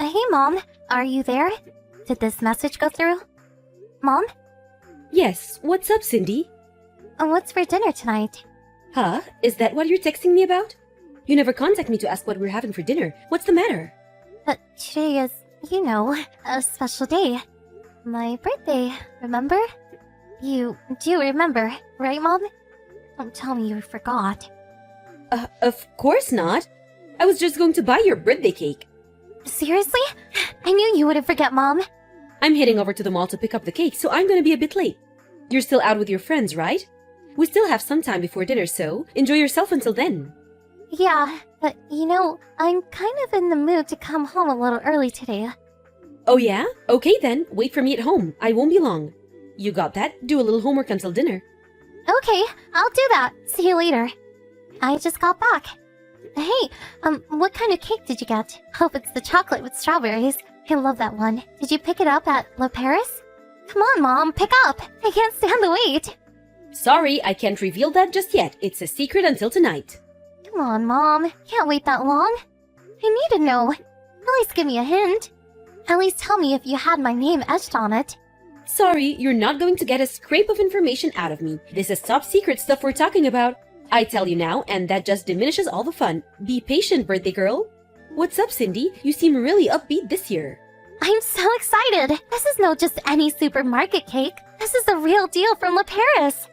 Hey, Mom. Are you there? Did this message go through? Mom? Yes, what's up, Cindy? What's for dinner tonight? Huh? Is that what you're texting me about? You never contact me to ask what we're having for dinner. What's the matter? Today is, a special day. My birthday, remember? You do remember, right, Mom? Don't tell me you forgot. Of course not. I was just going to buy your birthday cake. Seriously? I knew you wouldn't forget, Mom. I'm heading over to the mall to pick up the cake, so I'm gonna be a bit late. You're still out with your friends, right? We still have some time before dinner, so enjoy yourself until then. Yeah, but I'm kind of in the mood to come home a little early today. Oh yeah? Okay then, wait for me at home. I won't be long. You got that? Do a little homework until dinner. Okay, I'll do that. See you later. I just got back. Hey, what kind of cake did you get? Hope it's the chocolate with strawberries. I love that one. Did you pick it up at Le Paris? Come on, Mom, pick up. I can't stand the wait. Sorry, I can't reveal that just yet. It's a secret until tonight. Come on, Mom. Can't wait that long. I need to know. At least give me a hint. At least tell me if you had my name etched on it. Sorry, you're not going to get a scrape of information out of me. This is top secret stuff we're talking about. I tell you now, and that just diminishes all the fun. Be patient, birthday girl. What's up, Cindy? You seem really upbeat this year. I'm so excited. This is no just any supermarket cake. This is the real deal from Le Paris.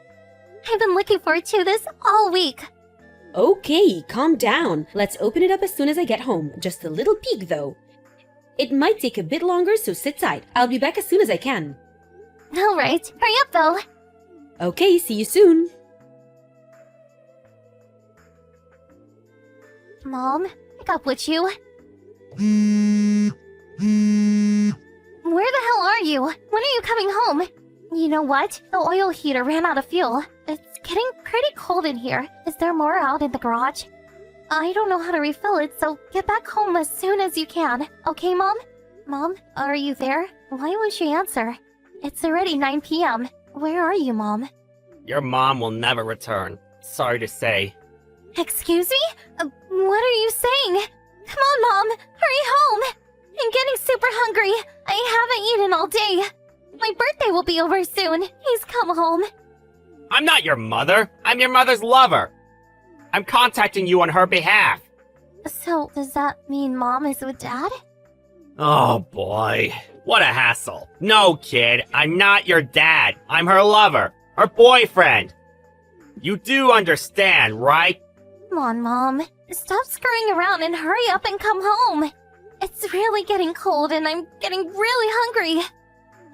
I've been looking forward to this all week. Okay, calm down. Let's open it up as soon as I get home. Just a little peek, though. It might take a bit longer, so sit tight. I'll be back as soon as I can. All right, hurry up, though. Okay, see you soon. Mom, pick up, would you? Where the hell are you? When are you coming home? You know what? The oil heater ran out of fuel. It's getting pretty cold in here. Is there more out in the garage? I don't know how to refill it, so get back home as soon as you can. Okay, Mom? Mom, are you there? Why won't she answer? It's already 9 p.m. Where are you, Mom? Your mom will never return. Sorry to say. Excuse me? What are you saying? Come on, Mom! Hurry home! I'm getting super hungry. I haven't eaten all day. My birthday will be over soon. Please come home. I'm not your mother. I'm your mother's lover. I'm contacting you on her behalf. So, does that mean Mom is with Dad? Oh boy. What a hassle. No, kid. I'm not your dad. I'm her lover. Her boyfriend. You do understand, right? Come on, Mom. Stop screwing around and hurry up and come home. It's really getting cold and I'm getting really hungry.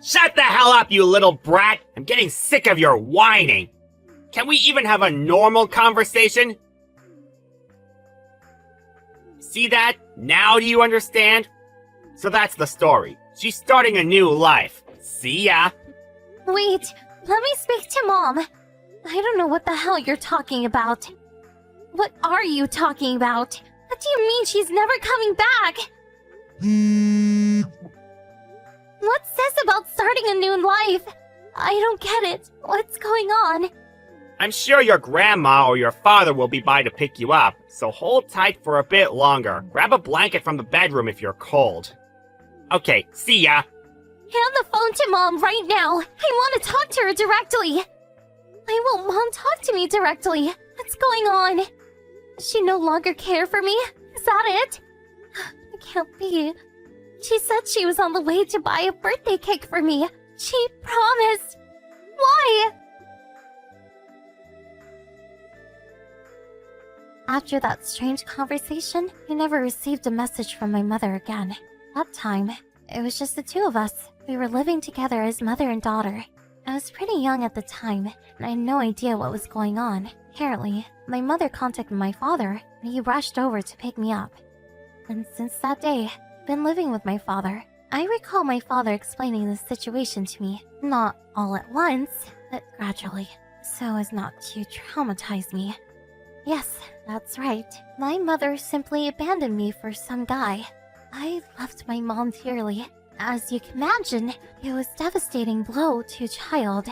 Shut the hell up, you little brat! I'm getting sick of your whining. Can we even have a normal conversation? See that? Now do you understand? So that's the story. She's starting a new life. See ya. Wait, let me speak to Mom. I don't know what the hell you're talking about. What are you talking about? What do you mean she's never coming back? What's this about starting a new life? I don't get it. What's going on? I'm sure your grandma or your father will be by to pick you up, so hold tight for a bit longer. Grab a blanket from the bedroom if you're cold. Okay, see ya. Hand the phone to Mom right now. I want to talk to her directly. Why won't Mom talk to me directly? What's going on? Does she no longer care for me? Is that it? It can't be. She said she was on the way to buy a birthday cake for me. She promised. Why? After that strange conversation, I never received a message from my mother again. That time, it was just the two of us. We were living together as mother and daughter. I was pretty young at the time, and I had no idea what was going on. Apparently, my mother contacted my father, and he rushed over to pick me up. And since that day, I've been living with my father. I recall my father explaining the situation to me, not all at once, but gradually, so as not to traumatize me. Yes, that's right. My mother simply abandoned me for some guy. I loved my mom dearly. As you can imagine, it was a devastating blow to a child.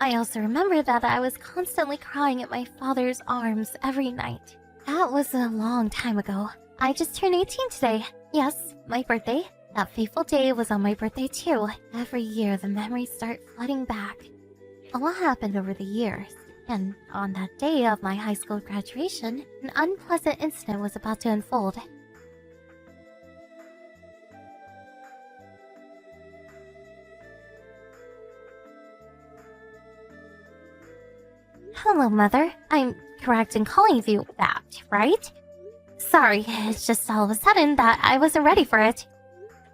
I also remember that I was constantly crying at my father's arms every night. That was a long time ago. I just turned 18 today. Yes, my birthday. That fateful day was on my birthday too. Every year the memories start flooding back. A lot happened over the years, and on that day of my high school graduation, an unpleasant incident was about to unfold. Hello, Mother. I'm correct in calling you that, right? Sorry, it's just all of a sudden that I wasn't ready for it.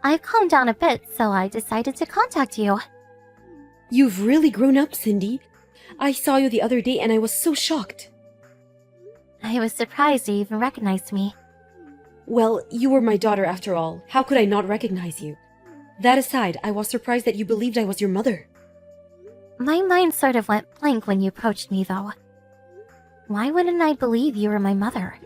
I've calmed down a bit, so I decided to contact you. You've really grown up, Cindy. I saw you the other day and I was so shocked. I was surprised you even recognized me. Well, you were my daughter after all. How could I not recognize you? That aside, I was surprised that you believed I was your mother. My mind sort of went blank when you approached me, though. Why wouldn't I believe you were my mother?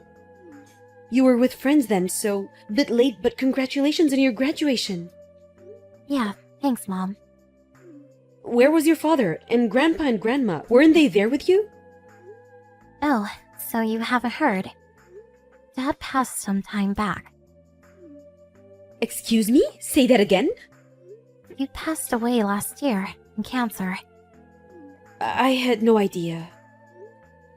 You were with friends then, so bit late, but congratulations on your graduation. Yeah, thanks, Mom. Where was your father and grandpa and grandma? Weren't they there with you? Oh, so you haven't heard. Dad passed some time back. Excuse me? Say that again? He passed away last year from cancer. I had no idea.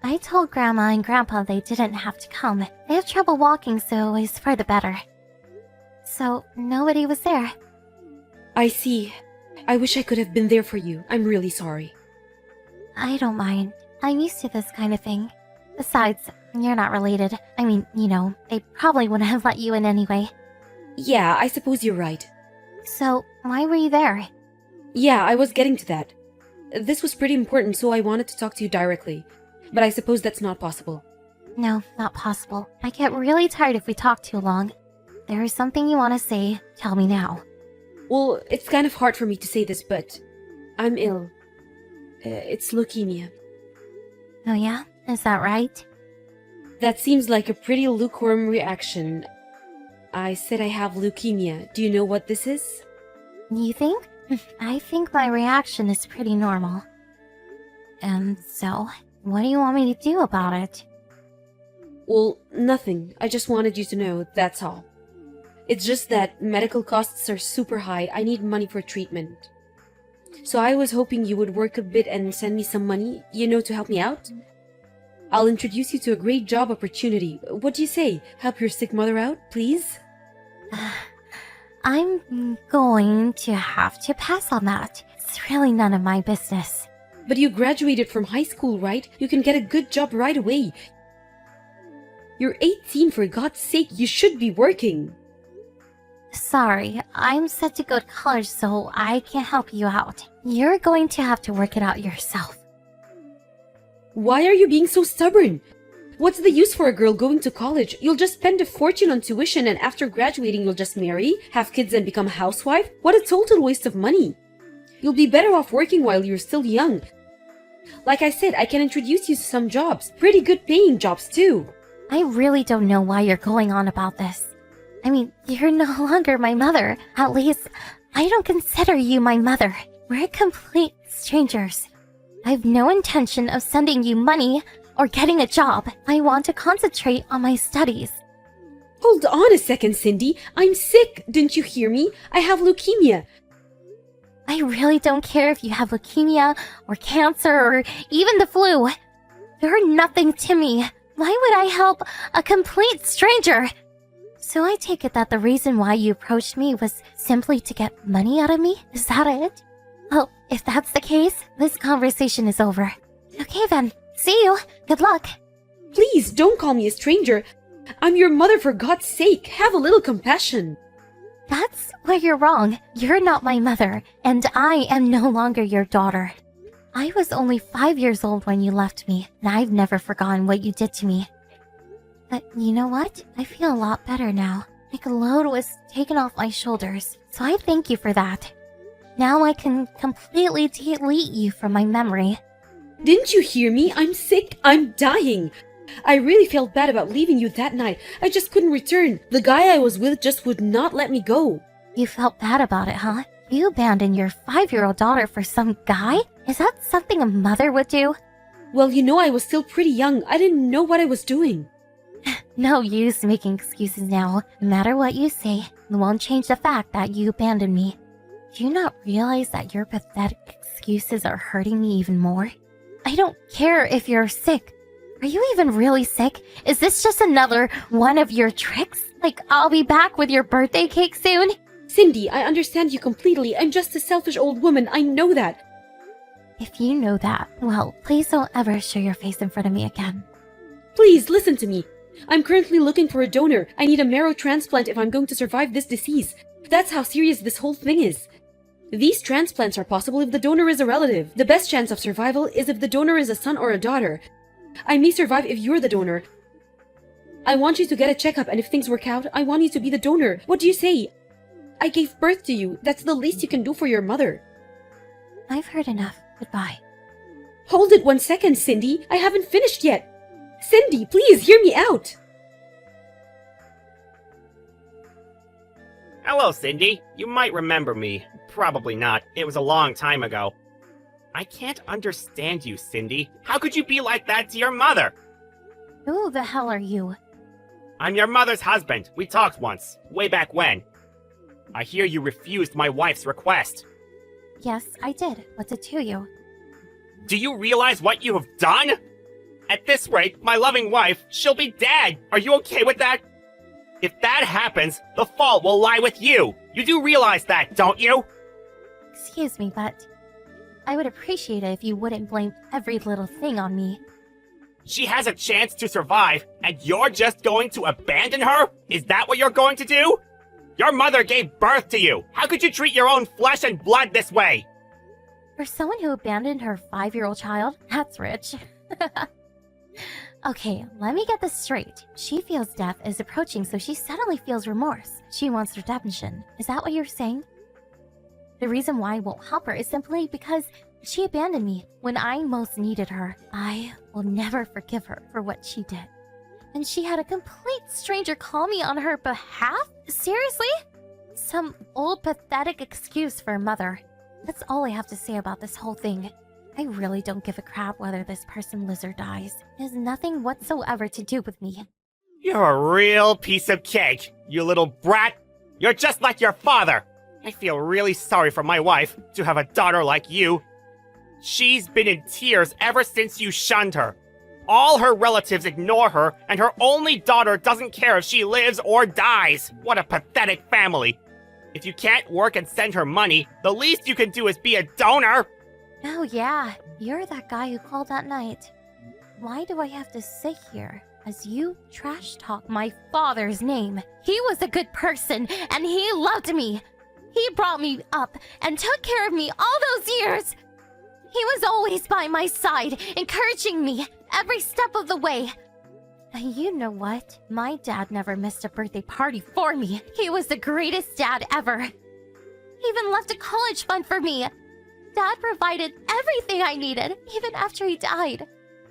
I told Grandma and Grandpa they didn't have to come. They have trouble walking, so it was for the better. So, nobody was there. I see. I wish I could have been there for you. I'm really sorry. I don't mind. I'm used to this kind of thing. Besides, you're not related. I mean, you know, they probably wouldn't have let you in anyway. Yeah, I suppose you're right. So, why were you there? Yeah, I was getting to that. This was pretty important, so I wanted to talk to you directly. But I suppose that's not possible. No, not possible. I get really tired if we talk too long. There is something you want to say, tell me now. Well, it's kind of hard for me to say this, but I'm ill. It's leukemia. Oh yeah? Is that right? That seems like a pretty lukewarm reaction. I said I have leukemia. Do you know what this is? You think? I think my reaction is pretty normal. And so, what do you want me to do about it? Well, nothing. I just wanted you to know, that's all. It's just that medical costs are super high. I need money for treatment. So I was hoping you would work a bit and send me some money, to help me out. I'll introduce you to a great job opportunity. What do you say? Help your sick mother out, please? I'm going to have to pass on that. It's really none of my business. But you graduated from high school, right? You can get a good job right away. You're 18, for God's sake. You should be working. Sorry, I'm set to go to college, so I can't help you out. You're going to have to work it out yourself. Why are you being so stubborn? What's the use for a girl going to college? You'll just spend a fortune on tuition, and after graduating you'll just marry, have kids, and become a housewife? What a total waste of money. You'll be better off working while you're still young. Like I said, I can introduce you to some jobs. Pretty good paying jobs too. I really don't know why you're going on about this. I mean, you're no longer my mother. At least, I don't consider you my mother. We're complete strangers. I have no intention of sending you money or getting a job. I want to concentrate on my studies. Hold on a second, Cindy. I'm sick. Didn't you hear me? I have leukemia. I really don't care if you have leukemia or cancer or even the flu. You're nothing to me. Why would I help a complete stranger? So I take it that the reason why you approached me was simply to get money out of me? Is that it? Well, if that's the case, this conversation is over. Okay then, see you. Good luck. Please, don't call me a stranger. I'm your mother, for God's sake. Have a little compassion. That's where you're wrong. You're not my mother, and I am no longer your daughter. I was only 5 years old when you left me, and I've never forgotten what you did to me. But you know what? I feel a lot better now. Like a load was taken off my shoulders, so I thank you for that. Now I can completely delete you from my memory. Didn't you hear me? I'm sick. I'm dying. I really felt bad about leaving you that night. I just couldn't return. The guy I was with just would not let me go. You felt bad about it, huh? You abandoned your 5-year-old daughter for some guy? Is that something a mother would do? Well, I was still pretty young. I didn't know what I was doing. No use making excuses now. No matter what you say, it won't change the fact that you abandoned me. Do you not realize that your pathetic excuses are hurting me even more? I don't care if you're sick. Are you even really sick? Is this just another one of your tricks? Like, I'll be back with your birthday cake soon? Cindy, I understand you completely. I'm just a selfish old woman. I know that. If you know that, well, please don't ever show your face in front of me again. Please, listen to me. I'm currently looking for a donor. I need a marrow transplant if I'm going to survive this disease. That's how serious this whole thing is. These transplants are possible if the donor is a relative. The best chance of survival is if the donor is a son or a daughter. I may survive if you're the donor. I want you to get a checkup, and if things work out, I want you to be the donor. What do you say? I gave birth to you. That's the least you can do for your mother. I've heard enough. Goodbye. Hold it 1 second, Cindy. I haven't finished yet. Cindy, please hear me out. Hello, Cindy. You might remember me. Probably not. It was a long time ago. I can't understand you, Cindy. How could you be like that to your mother? Who the hell are you? I'm your mother's husband. We talked once, way back when. I hear you refused my wife's request. Yes, I did. What's it to you? Do you realize what you have done? At this rate, my loving wife, she'll be dead. Are you okay with that? If that happens, the fault will lie with you. You do realize that, don't you? Excuse me, but I would appreciate it if you wouldn't blame every little thing on me. She has a chance to survive, and you're just going to abandon her? Is that what you're going to do? Your mother gave birth to you. How could you treat your own flesh and blood this way? For someone who abandoned her 5-year-old child, that's rich. Okay, let me get this straight. She feels death is approaching, so she suddenly feels remorse. She wants redemption. Is that what you're saying? The reason why I won't help her is simply because she abandoned me when I most needed her. I will never forgive her for what she did. And she had a complete stranger call me on her behalf? Seriously? Some old pathetic excuse for a mother. That's all I have to say about this whole thing. I really don't give a crap whether this person lives or dies. It has nothing whatsoever to do with me. You're a real piece of cake, you little brat. You're just like your father. I feel really sorry for my wife to have a daughter like you. She's been in tears ever since you shunned her. All her relatives ignore her, and her only daughter doesn't care if she lives or dies. What a pathetic family. If you can't work and send her money, the least you can do is be a donor. Oh yeah, you're that guy who called that night. Why do I have to sit here as you trash talk my father's name? He was a good person, and he loved me. He brought me up and took care of me all those years. He was always by my side, encouraging me every step of the way. And you know what? My dad never missed a birthday party for me. He was the greatest dad ever. He even left a college fund for me. Dad provided everything I needed, even after he died.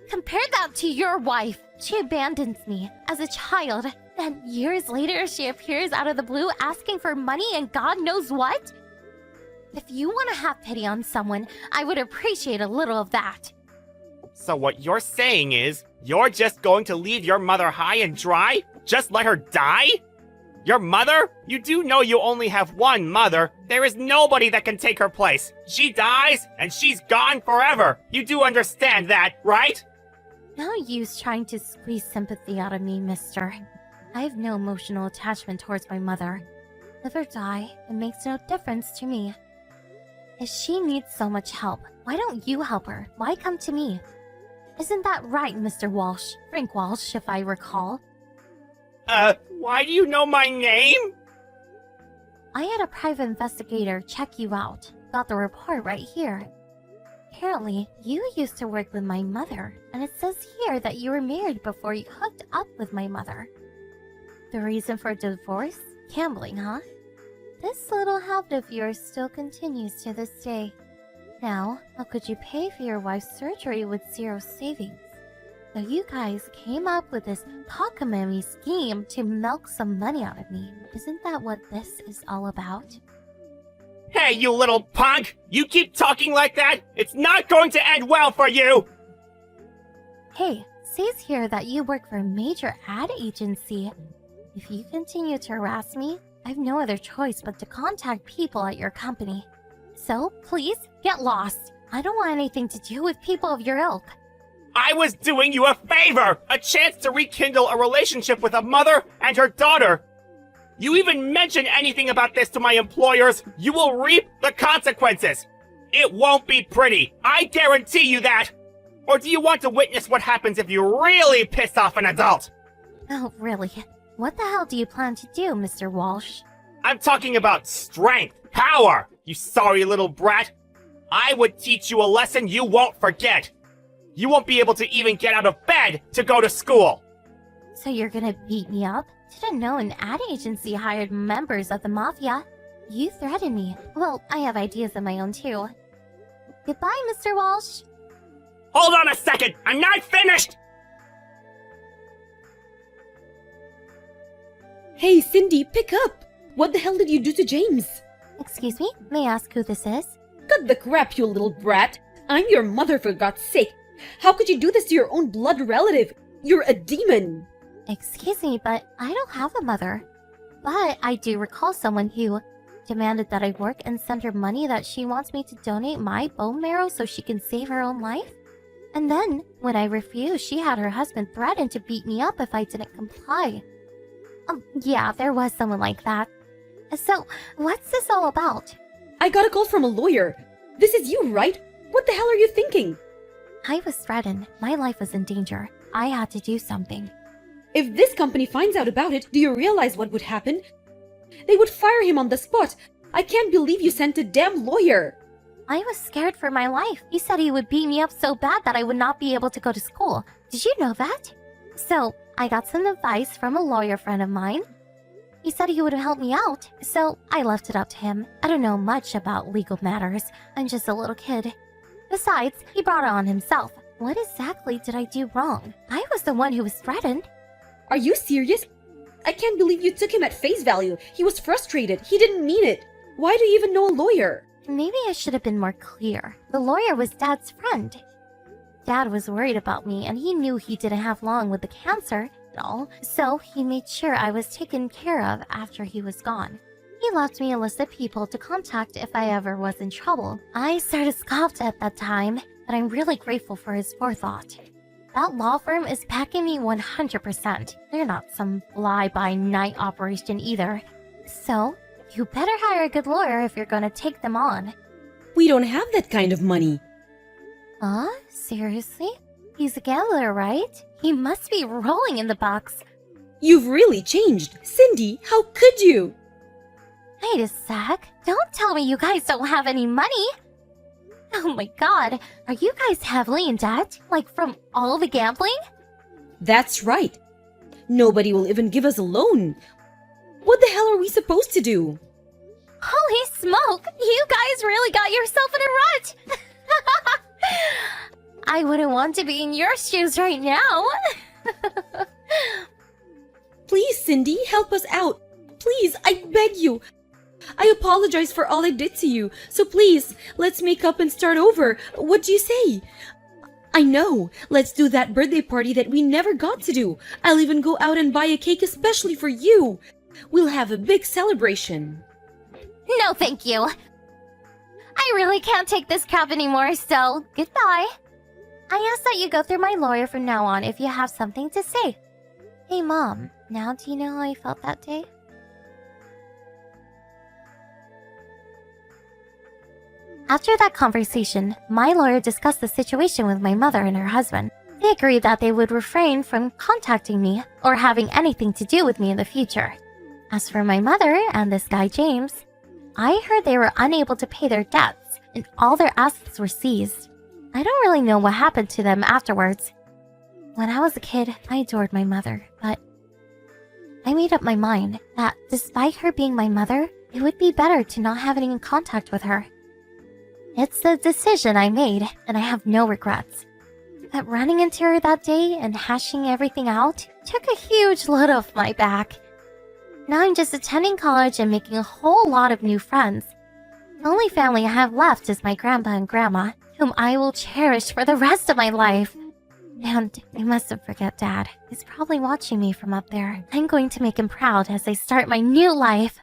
Compare that to your wife. She abandons me as a child. Then years later, she appears out of the blue asking for money and God knows what? If you want to have pity on someone, I would appreciate a little of that. So what you're saying is, you're just going to leave your mother high and dry? Just let her die? Your mother? You do know you only have one mother. There is nobody that can take her place. She dies, and she's gone forever. You do understand that, right? No use trying to squeeze sympathy out of me, mister. I have no emotional attachment towards my mother. Live or die, it makes no difference to me. If she needs so much help, why don't you help her? Why come to me? Isn't that right, Mr. Walsh? Frank Walsh, if I recall. Why do you know my name? I had a private investigator check you out. Got the report right here. Apparently, you used to work with my mother, and it says here that you were married before you hooked up with my mother. The reason for divorce? Gambling, huh? This little habit of yours still continues to this day. Now, how could you pay for your wife's surgery with zero savings? So you guys came up with this cockamamie scheme to milk some money out of me. Isn't that what this is all about? Hey, you little punk! You keep talking like that, it's not going to end well for you! Hey, says here that you work for a major ad agency. If you continue to harass me, I have no other choice but to contact people at your company. So, please, get lost. I don't want anything to do with people of your ilk. I was doing you a favor! A chance to rekindle a relationship with a mother and her daughter! You even mention anything about this to my employers, you will reap the consequences! It won't be pretty, I guarantee you that! Or do you want to witness what happens if you really piss off an adult? Oh, really? What the hell do you plan to do, Mr. Walsh? I'm talking about strength, power, you sorry little brat! I would teach you a lesson you won't forget! You won't be able to even get out of bed to go to school! So you're gonna beat me up? Didn't know an ad agency hired members of the mafia. You threatened me. Well, I have ideas of my own too. Goodbye, Mr. Walsh. Hold on a second! I'm not finished! Hey, Cindy, pick up! What the hell did you do to James? Excuse me? May I ask who this is? Cut the crap, you little brat! I'm your mother, for God's sake! How could you do this to your own blood relative? You're a demon! Excuse me, but I don't have a mother. But I do recall someone who demanded that I work and send her money that she wants me to donate my bone marrow so she can save her own life. And then, when I refused, she had her husband threaten to beat me up if I didn't comply. Yeah, there was someone like that. So, what's this all about? I got a call from a lawyer. This is you, right? What the hell are you thinking? I was threatened. My life was in danger. I had to do something. If this company finds out about it, do you realize what would happen? They would fire him on the spot. I can't believe you sent a damn lawyer. I was scared for my life. He said he would beat me up so bad that I would not be able to go to school. Did you know that? So, I got some advice from a lawyer friend of mine. He said he would help me out, so I left it up to him. I don't know much about legal matters. I'm just a little kid. Besides, he brought it on himself. What exactly did I do wrong? I was the one who was threatened. Are you serious? I can't believe you took him at face value. He was frustrated. He didn't mean it. Why do you even know a lawyer? Maybe I should have been more clear. The lawyer was Dad's friend. Dad was worried about me, and he knew he didn't have long with the cancer and all, so he made sure I was taken care of after he was gone. He left me a list of people to contact if I ever was in trouble. I sort of scoffed at that time, but I'm really grateful for his forethought. That law firm is backing me 100%. They're not some fly-by-night operation either. So, you better hire a good lawyer if you're gonna take them on. We don't have that kind of money. Huh? Seriously? He's a gambler, right? He must be rolling in the bucks. You've really changed. Cindy, how could you? Wait a sec. Don't tell me you guys don't have any money. Oh my god, are you guys heavily in debt? Like from all the gambling? That's right. Nobody will even give us a loan. What the hell are we supposed to do? Holy smoke, you guys really got yourself in a rut! I wouldn't want to be in your shoes right now. Please, Cindy, help us out. Please, I beg you. I apologize for all I did to you. So please, let's make up and start over. What do you say? I know. Let's do that birthday party that we never got to do. I'll even go out and buy a cake especially for you. We'll have a big celebration. No, thank you. I really can't take this crap anymore, so goodbye. I ask that you go through my lawyer from now on if you have something to say. Hey, Mom, now do you know how I felt that day? After that conversation, my lawyer discussed the situation with my mother and her husband. They agreed that they would refrain from contacting me or having anything to do with me in the future. As for my mother and this guy James, I heard they were unable to pay their debts and all their assets were seized. I don't really know what happened to them afterwards. When I was a kid, I adored my mother, but I made up my mind that despite her being my mother, it would be better to not have any contact with her. It's the decision I made, and I have no regrets. But running into her that day and hashing everything out took a huge load off my back. Now I'm just attending college and making a whole lot of new friends. The only family I have left is my grandpa and grandma, whom I will cherish for the rest of my life. And I mustn't forget Dad. He's probably watching me from up there. I'm going to make him proud as I start my new life.